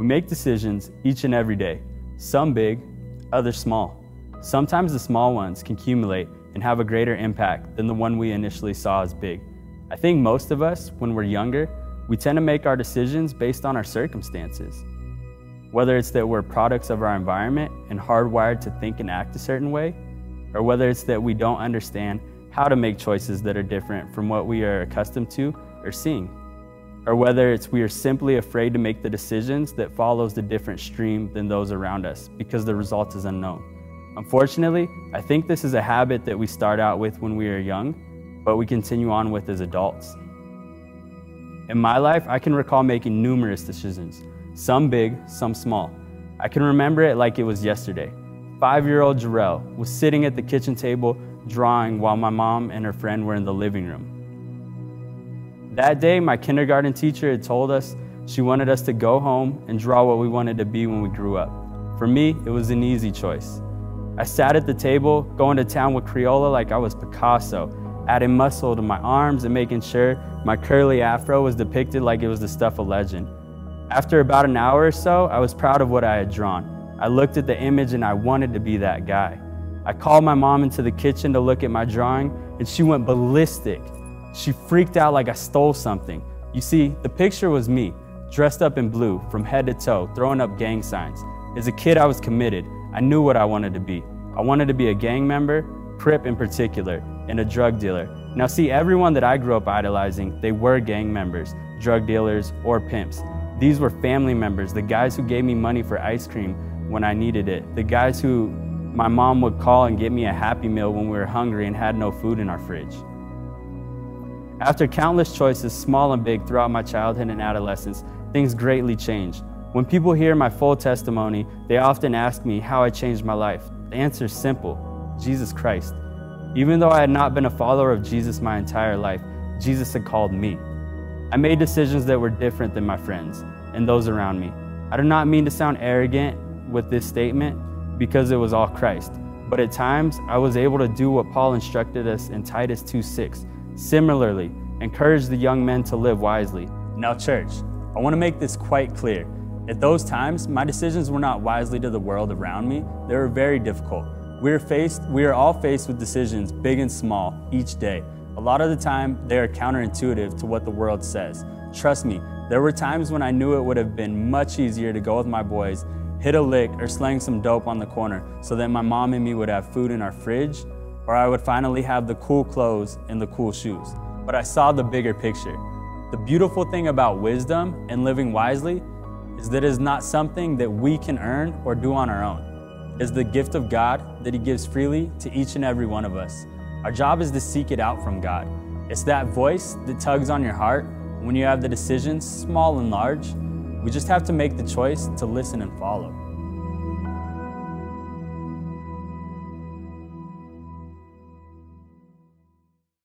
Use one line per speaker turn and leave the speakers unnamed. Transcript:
We make decisions each and every day, some big, others small. Sometimes the small ones can accumulate and have a greater impact than the one we initially saw as big. I think most of us, when we're younger, we tend to make our decisions based on our circumstances. Whether it's that we're products of our environment and hardwired to think and act a certain way, or whether it's that we don't understand how to make choices that are different from what we are accustomed to or seeing, or whether it's we are simply afraid to make the decisions that follows the different stream than those around us because the result is unknown. Unfortunately, I think this is a habit that we start out with when we are young, but we continue on with as adults. In my life, I can recall making numerous decisions, some big, some small. I can remember it like it was yesterday. 5-year-old Jarell was sitting at the kitchen table drawing while my mom and her friend were in the living room. That day, my kindergarten teacher had told us she wanted us to go home and draw what we wanted to be when we grew up. For me, it was an easy choice. I sat at the table, going to town with Crayola like I was Picasso, adding muscle to my arms and making sure my curly afro was depicted like it was the stuff of legend. After about an hour or so, I was proud of what I had drawn. I looked at the image and I wanted to be that guy. I called my mom into the kitchen to look at my drawing and she went ballistic. She freaked out like I stole something. You see, the picture was me, dressed up in blue from head to toe, throwing up gang signs. As a kid, I was committed. I knew what I wanted to be. I wanted to be a gang member, Crip in particular, and a drug dealer. Now see, everyone that I grew up idolizing, they were gang members, drug dealers, or pimps. These were family members, the guys who gave me money for ice cream when I needed it, the guys who my mom would call and get me a Happy Meal when we were hungry and had no food in our fridge. After countless choices, small and big, throughout my childhood and adolescence, things greatly changed. When people hear my full testimony, they often ask me how I changed my life. The answer is simple: Jesus Christ. Even though I had not been a follower of Jesus my entire life, Jesus had called me. I made decisions that were different than my friends and those around me. I do not mean to sound arrogant with this statement because it was all Christ, but at times I was able to do what Paul instructed us in Titus 2:6. Similarly, encourage the young men to live wisely. Now church, I want to make this quite clear. At those times, my decisions were not wisely to the world around me. They were very difficult. We are all faced with decisions, big and small, each day. A lot of the time, they are counterintuitive to what the world says. Trust me, there were times when I knew it would have been much easier to go with my boys, hit a lick, or slang some dope on the corner so that my mom and me would have food in our fridge, or I would finally have the cool clothes and the cool shoes. But I saw the bigger picture. The beautiful thing about wisdom and living wisely is that it is not something that we can earn or do on our own. It is the gift of God that He gives freely to each and every one of us. Our job is to seek it out from God. It's that voice that tugs on your heart when you have the decisions, small and large. We just have to make the choice to listen and follow.